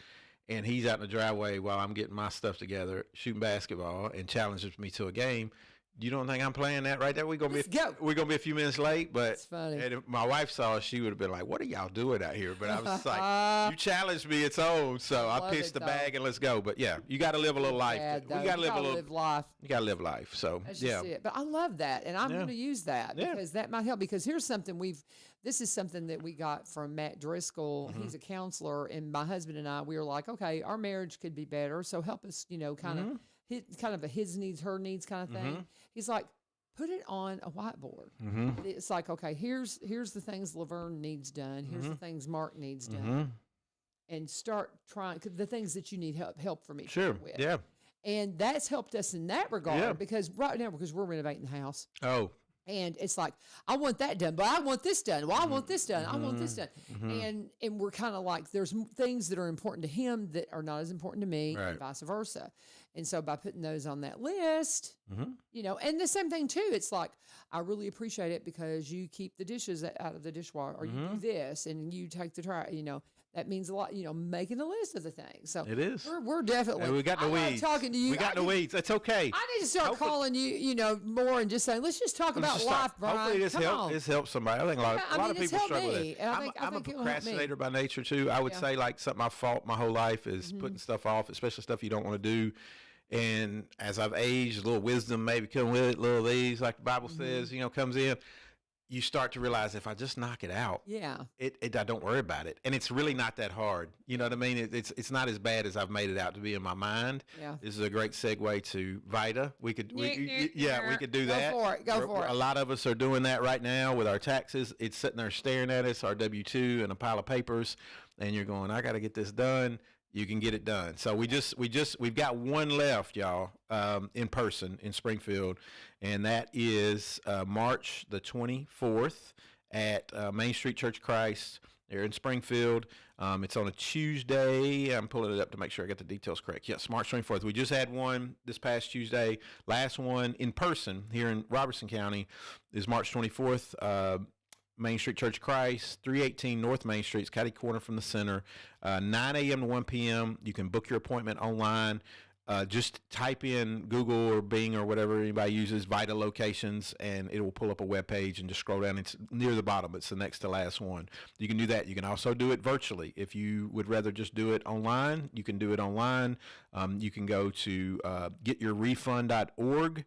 And he's out in the driveway while I'm getting my stuff together, shooting basketball, and challenges me to a game. You don't think I'm playing that right there? We're gonna be a few minutes late, but it's funny. And if my wife saw us, she would have been like, "What are y'all doing out here?" But I was like, "You challenged me, it's on." So I pitched the bag and let's go. But yeah, you got to live a little life. We got to live life. You got to live life. So That's just it. But I love that, and I'm going to use that because that might help. Because here's something this is something that we got from Matt Driscoll. He's a counselor, and my husband and I, we were like, okay, our marriage could be better, so help us, kind of a his needs, her needs kind of thing. He's like, put it on a whiteboard. It's like, okay, here's the things LaVern needs done. Here's the things Mark needs done, and start trying the things that you need help from each other with. Yeah, and that's helped us in that regard because right now we're renovating the house. Oh. And it's like, I want that done, but I want this done. Well, I want this done. I want this done. And we're kind of like, there's things that are important to him that are not as important to me, and vice versa. And so by putting those on that list, and the same thing too, it's like, I really appreciate it because you keep the dishes out of the dishwasher, or you do this, and you take the trash, that means a lot, making a list of the things. So it is. We're definitely. And we got the weeds. Talking to you. We got the weeds. That's okay. I need to start calling you, more and just saying, let's just talk about life, Brian. Hopefully this helps somebody. I think a lot of people struggle with it. I'm a procrastinator by nature too. I would say like something I fought my whole life is putting stuff off, especially stuff you don't want to do. And as I've aged, a little wisdom maybe come with it, little of these, like the Bible says, comes in. You start to realize if I just knock it out, I don't worry about it, and it's really not that hard. You know what I mean? It's not as bad as I've made it out to be in my mind. Yeah. This is a great segue to Vita. We could do that. Go for it. A lot of us are doing that right now with our taxes. It's sitting there staring at us, our W-2 and a pile of papers, and you're going, I got to get this done. You can get it done. So we've got one left, y'all, in person in Springfield, and that is March the 24th at Main Street Church of Christ. They're in Springfield. It's on a Tuesday. I'm pulling it up to make sure I got the details correct. Yes, March 24th. We just had one this past Tuesday. Last one in person here in Robertson County is March 24th. Main Street Church of Christ, 318 North Main Street. It's catty corner from the center. 9 a.m. to 1 p.m. You can book your appointment online. Just type in Google or Bing or whatever anybody uses, Vita locations, and it will pull up a web page and just scroll down. It's near the bottom. It's the next to last one. You can do that. You can also do it virtually. If you would rather just do it online, you can do it online. You can go to getyourrefund.org.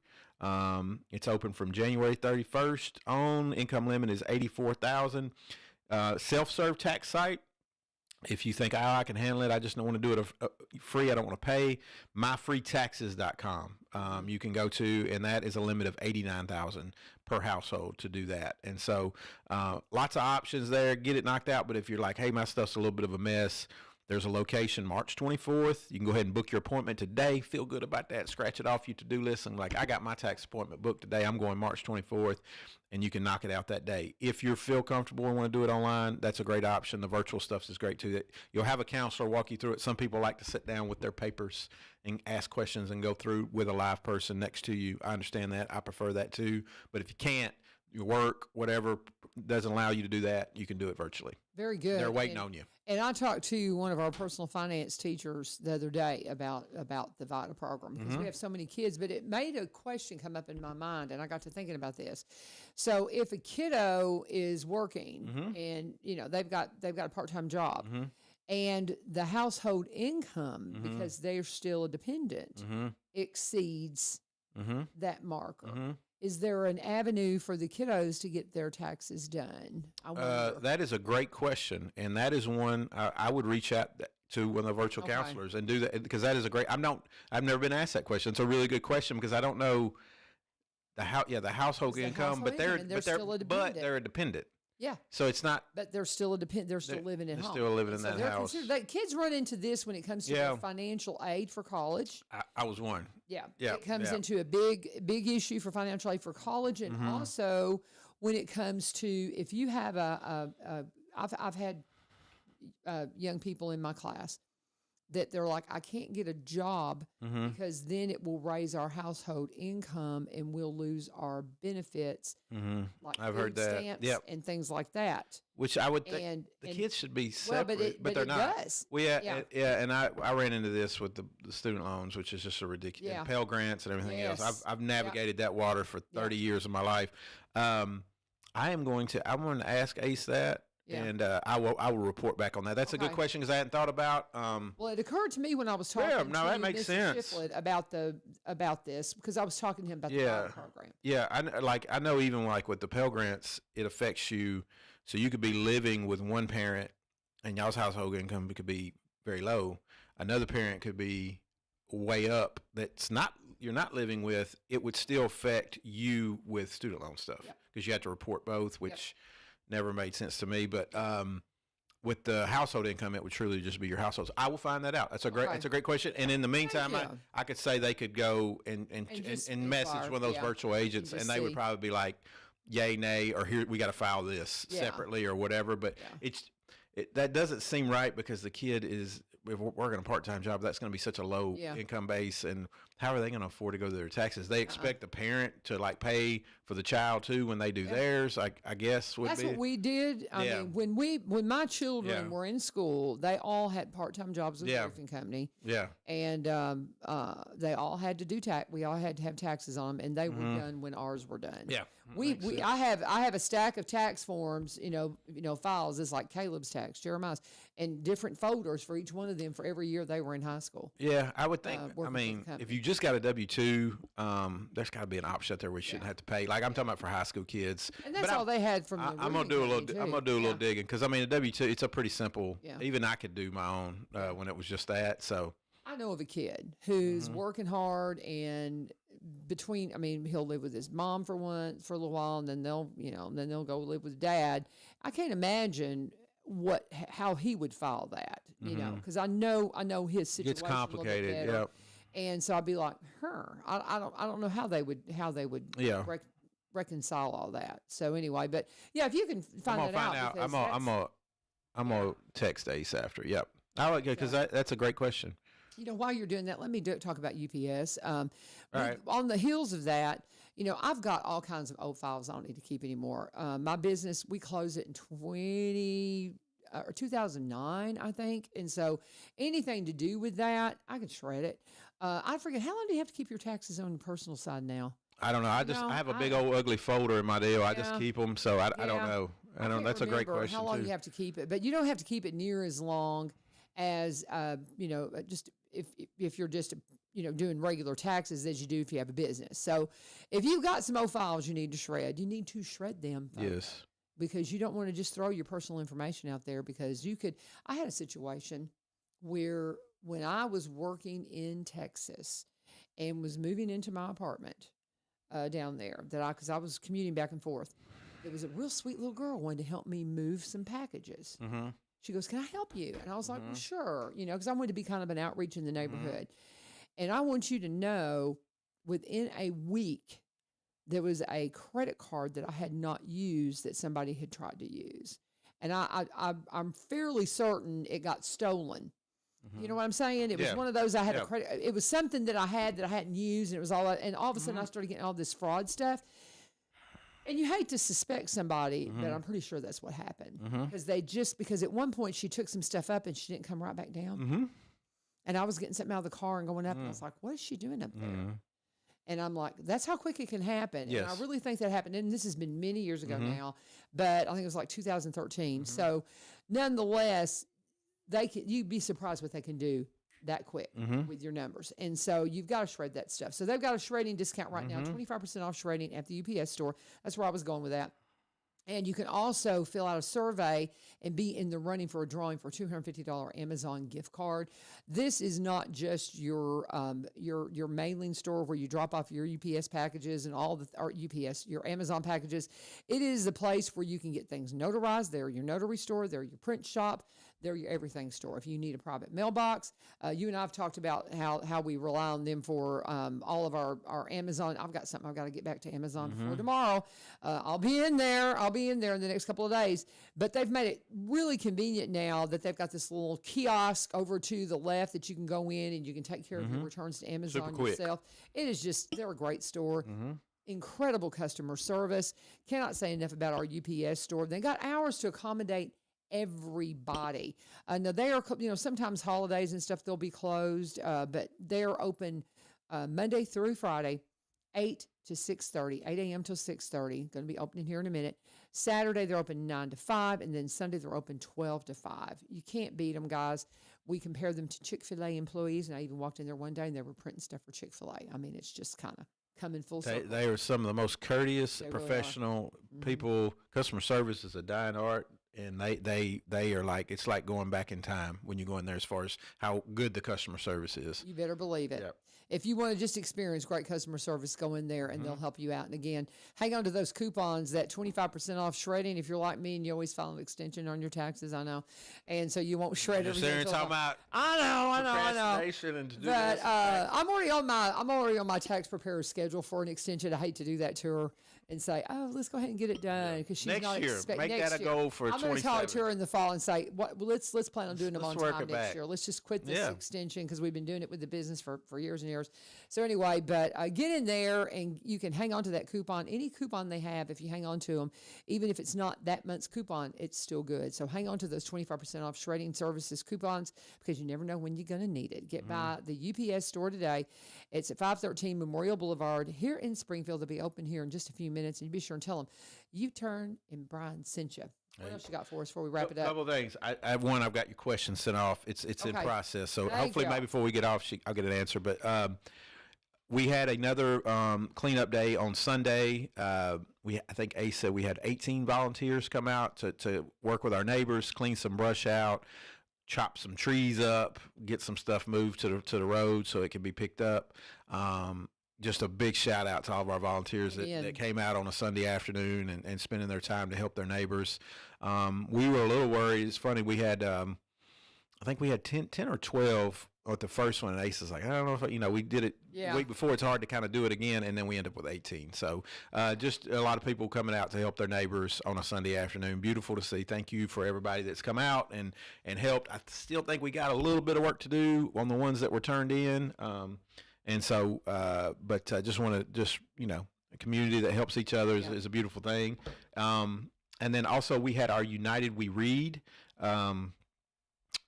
It's open from January 31st on. Income limit is $84,000. Self-serve tax site. If you think, I can handle it, I just don't want to do it free, I don't want to pay, myfreetaxes.com. You can go to, and that is a limit of $89,000 per household to do that. And so lots of options there. Get it knocked out. But if you're like, hey, my stuff's a little bit of a mess, there's a location March 24th. You can go ahead and book your appointment today. Feel good about that. Scratch it off your to-do list. And like, I got my tax appointment booked today. I'm going March 24th, and you can knock it out that day. If you feel comfortable and want to do it online, that's a great option. The virtual stuff is great too. You'll have a counselor walk you through it. Some people like to sit down with their papers and ask questions and go through with a live person next to you. I understand that. I prefer that too. But if you can't, your work, whatever, doesn't allow you to do that, you can do it virtually. Very good. They're waiting on you. And I talked to one of our personal finance teachers the other day about the VITA program because we have so many kids, but it made a question come up in my mind, and I got to thinking about this. So if a kiddo is working and they've got a part-time job and the household income because they're still a dependent exceeds that marker. Is there an avenue for the kiddos to get their taxes done? That is a great question, and that is one I would reach out to one of the virtual counselors and do that, because that is a great. I've never been asked that question. It's a really good question because I don't know the household income, but they're a dependent. Yeah. So it's not. But they're still a dependent. They're still living at home. Still living in that house. Kids run into this when it comes to financial aid for college. I was one. Yeah. It comes into a big issue for financial aid for college, and also when it comes to if you have I've had young people in my class that they're like, I can't get a job because then it will raise our household income and we'll lose our benefits, like I've food heard that. stamps and things like that. Which I would think the kids should be separate, well, but they're not. Does. Well, yeah, and I ran into this with the student loans, which is just a ridiculous, and Pell Grants and everything else. I've navigated that water for 30 years of my life. I'm going to ask Ace that. Yeah. And I will report back on that. That's a good question because I hadn't thought about. Well, it occurred to me when I was talking to that makes sense. Shiflett about this because I was talking to him about the pilot program. Yeah, I know even like with the Pell Grants, it affects you. So you could be living with one parent, and y'all's household income could be very low. Another parent could be way up. You're not living with. It would still affect you with student loan stuff because you have to report both, which. Never made sense to me, but with the household income, it would truly just be your household. I will find that out. That's a great question. And in the meantime, I could say they could go and message one of those virtual agents, and they would probably be like, "Yay, nay," or "Here, we got to file this separately," or whatever. But that doesn't seem right because the kid is working a part-time job. That's going to be such a low income base, and how are they going to afford to go to their taxes? They expect the parent to like pay for the child too when they do theirs. I guess that's what we did. I mean, when my children were in school, they all had part-time jobs with the roofing company. Yeah, and they all had to do tax. We all had to have taxes on them, and they were done when ours were done. Yeah, I have a stack of tax forms. Files. It's like Caleb's tax, Jeremiah's, and different folders for each one of them for every year they were in high school. Yeah, I would think. I mean, if you just got a W-2, there's got to be an option out there where you shouldn't have to pay. Like I'm talking about for high school kids. And that's all they had from. I'm gonna do a little digging because I mean a W-2. It's a pretty simple. Yeah. Even I could do my own when it was just that. So I know of a kid who's working hard and he'll live with his mom for a little while, and then they'll go live with dad. I can't imagine how he would file that, because I know his situation. It's complicated, yeah. And so I'd be like, I don't know how they would reconcile all that. So anyway, but if you can find that out, I'm gonna text Ace after. Yep, I like it because that's a great question. While you're doing that, let me talk about UPS. On the heels of that, I've got all kinds of old files I don't need to keep anymore. My business, we closed it in 2009, I think. And so anything to do with that, I could shred it. I forget, how long do you have to keep your taxes on the personal side now? I don't know. I have a big old ugly folder in my deal. I just keep them. So I don't know. I don't. That's a great question. How long you have to keep it, but you don't have to keep it near as long as just if you're just doing regular taxes as you do if you have a business. So if you've got some old files you need to shred, you need to shred them. Yes. Because you don't want to just throw your personal information out there because I had a situation where when I was working in Texas and was moving into my apartment down there because I was commuting back and forth, there was a real sweet little girl wanted to help me move some packages. Mm-hmm. She goes, "Can I help you?" And I was like, "Well, sure," because I wanted to be kind of an outreach in the neighborhood. And I want you to know, within a week, there was a credit card that I had not used that somebody had tried to use. And I'm fairly certain it got stolen. Mm-hmm. You know what I'm saying? It was one of those I had a credit. It was something that I hadn't used, and it was all of a sudden I started getting all this fraud stuff. And you hate to suspect somebody, but I'm pretty sure that's what happened. Because at one point she took some stuff up and she didn't come right back down. Mm-hmm. And I was getting something out of the car and going up, and I was like, "What is she doing up there?" And I'm like, that's how quick it can happen. Yes. And I really think that happened. And this has been many years ago now, but I think it was like 2013. So nonetheless, you'd be surprised what they can do that quick with your numbers. And so you've got to shred that stuff. So they've got a shredding discount right now, 25% off shredding at the UPS store. That's where I was going with that. And you can also fill out a survey and be in the running for a drawing for a $250 Amazon gift card. This is not just your mailing store where you drop off your UPS packages and your Amazon packages. It is a place where you can get things notarized. They're your notary store. They're your print shop. they're your everything store. If you need a private mailbox, you and I have talked about how we rely on them for all of our Amazon. I've got something I've got to get back to Amazon before tomorrow. I'll be in there in the next couple of days. But they've made it really convenient now that they've got this little kiosk over to the left that you can go in and you can take care of your returns to Amazon yourself. It is just, they're a great store. Incredible customer service. Cannot say enough about our UPS store. They got hours to accommodate everybody. Now they are, sometimes holidays and stuff, they'll be closed, but they're open Monday through Friday, 8 to 6:30, 8 a.m. till 6:30. Going to be opening here in a minute. Saturday, they're open 9 to 5, and then Sunday, they're open 12 to 5. You can't beat them, guys. We compare them to Chick-fil-A employees, and I even walked in there one day, and they were printing stuff for Chick-fil-A. I mean, it's just kind of coming full circle. They are some of the most courteous, professional people. Customer service is a dying art. And they are like, it's like going back in time when you go in there as far as how good the customer service is. You better believe it. Yep. If you want to just experience great customer service, go in there and they'll help you out. And again, hang on to those coupons, that 25% off shredding. If you're like me and you always file an extension on your taxes, I know. And so you won't shred everything. You're talking about I know. and to do But this. I'm already on my tax preparer's schedule for an extension. I hate to do that to her and say, oh, let's go ahead and get it done because she's next not year. expecting Make that a goal for I'm going to talk to her in the fall and say, let's plan on doing them on work time it next back. year. Let's just quit this extension because we've been doing it with the business for years and years. So anyway, but get in there and you can hang on to that coupon. Any coupon they have, if you hang on to them, even if it's not that month's coupon, it's still good. So hang on to those 25% off shredding services coupons because you never know when you're going to need it. Get by the UPS store today. It's at 513 Memorial Boulevard here in Springfield. They'll be open here in just a few minutes. And you be sure and tell them U-Turn and Brian sent you. What else you got for us before we wrap it up? A couple of things. I've got your question sent off. It's in process. So hopefully maybe before we get off, I'll get an answer. But we had another cleanup day on Sunday. I think Ace said we had 18 volunteers come out to work with our neighbors, clean some brush out, chop some trees up, get some stuff moved to the road so it can be picked up. Just a big shout out to all of our volunteers that came out on a Sunday afternoon and spending their time to help their neighbors. We were a little worried. It's funny. We had, I think we had 10 or 12 at the first one. And Ace is like, I don't know if, we did it the week before. It's hard to kind of do it again. And then we end up with 18. So just a lot of people coming out to help their neighbors on a Sunday afternoon. Beautiful to see. Thank you for everybody that's come out and helped. I still think we got a little bit of work to do on the ones that were turned in. And so, just want to a community that helps each other is a beautiful thing. And then also we had our United We Read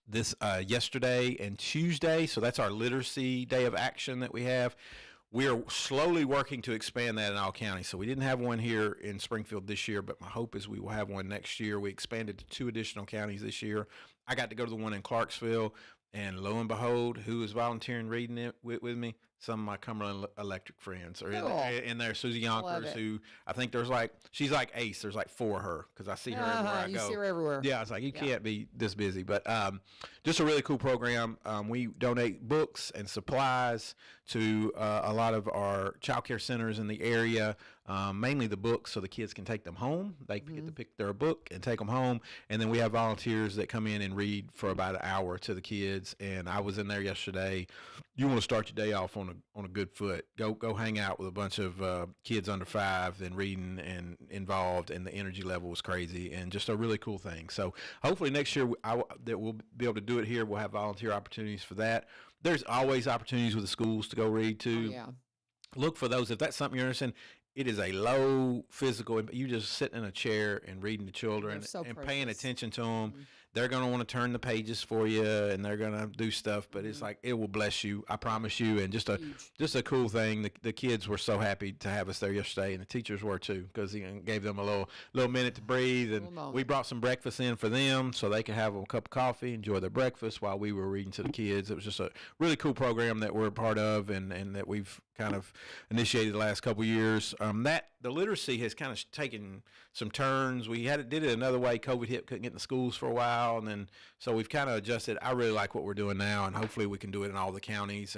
this yesterday and Tuesday. So that's our literacy day of action that we have. We are slowly working to expand that in all counties. So we didn't have one here in Springfield this year, but my hope is we will have one next year. We expanded to 2 additional counties this year. I got to go to the one in Clarksville. And lo and behold, who is volunteering reading it with me? Some of my Cumberland Electric friends are in there. Susie Yonkers, who I think she's like Ace. There's like 4 of her because I see her everywhere I go. You see her everywhere. Yeah, I was like, you can't be this busy. But just a really cool program. We donate books and supplies to a lot of our child care centers in the area, mainly the books so the kids can take them home. They get to pick their book and take them home. And then we have volunteers that come in and read for about an hour to the kids. And I was in there yesterday. You want to start your day off on a good foot. Go hang out with a bunch of kids under 5 and reading and involved, and the energy level was crazy and just a really cool thing. So hopefully next year that we'll be able to do it here. We'll have volunteer opportunities for that. There's always opportunities with the schools to go read too. Look for those. If that's something you're interested in, it is a low physical. You just sitting in a chair and reading to children and paying attention to them. They're going to want to turn the pages for you and they're going to do stuff, but it's like, it will bless you. I promise you. And just a cool thing. The kids were so happy to have us there yesterday, and the teachers were too, because he gave them a little minute to breathe. And we brought some breakfast in for them so they could have a cup of coffee, enjoy their breakfast while we were reading to the kids. It was just a really cool program that we're a part of and that we've kind of initiated the last couple of years. The literacy has kind of taken some turns. We did it another way. COVID hit, couldn't get in the schools for a while, and then so we've kind of adjusted. I really like what we're doing now, and hopefully we can do it in all the counties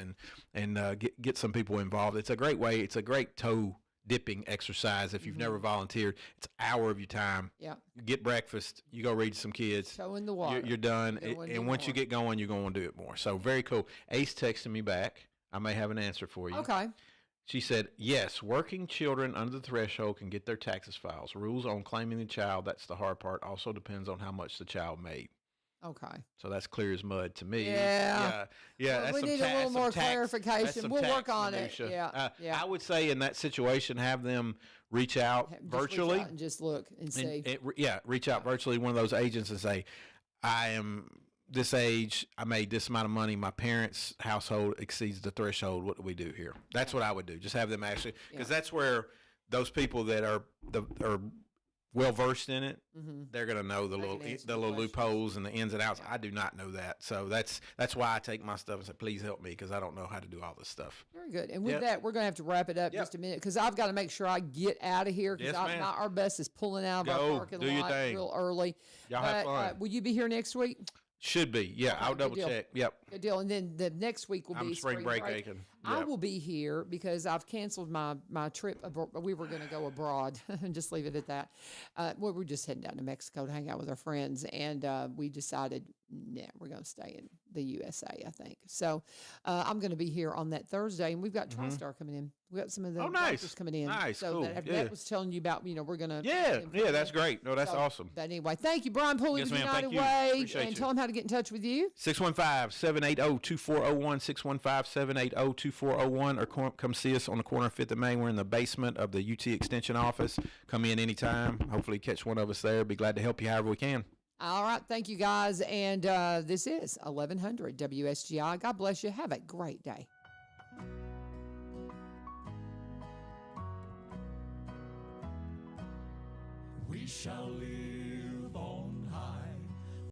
and get some people involved. It's a great way. It's a great toe dipping exercise. If you've never volunteered, it's an hour of your time. Yeah. You get breakfast, you go read to some kids. Toe in the water. You're done. And once you more. get going, you're going to do it more. So very cool. Ace texted me back. I may have an answer for you. Okay. She said, yes, working children under the threshold can get their taxes files. Rules on claiming the child, that's the hard part, also depends on how much the child made. Okay. So that's clear as mud to me. Yeah. Yeah. Well, That's we need a little more clarification. We'll work on it. Yeah. I would say in that situation, have them reach out virtually. Reach out and just look and see. Reach out virtually to one of those agents and say, I am this age, I made this amount of money, my parents' household exceeds the threshold, what do we do here? That's what I would do. Just have them actually, because that's where those people that are well versed in it, they're going to know the little loopholes and the ins and outs. I do not know that, so that's why I take my stuff and say, please help me, because I don't know how to do all this stuff. Very good. And with that, we're going to have to wrap it up just a minute, because I've got to make sure I get out of here, because our bus is pulling out of our parking lot real early. Y'all have fun. Will you be here next week? Should be. Yeah, I'll double check. Yep. Good deal. And then the next week will be spring break. I will be here because I've canceled my trip. We were going to go abroad and just leave it at that. We're just heading down to Mexico to hang out with our friends. And we decided, we're going to stay in the USA, I think. So I'm going to be here on that Thursday. And we've got TriStar coming in. We got some of the doctors coming in. Nice. So cool. that was telling you about, we're going to. Yeah, that's great. No, that's awesome. But anyway, thank you, Brian Pulley with United Way. And tell them how to get in touch with you. 615-780-2401, 615-780-2401, or come see us on the corner of 5th and Main. We're in the basement of the UT Extension office. Come in anytime. Hopefully catch one of us there. Be glad to help you however we can. All right. Thank you, guys. And this is 1100 WSGI. God bless you. Have a great day. We shall live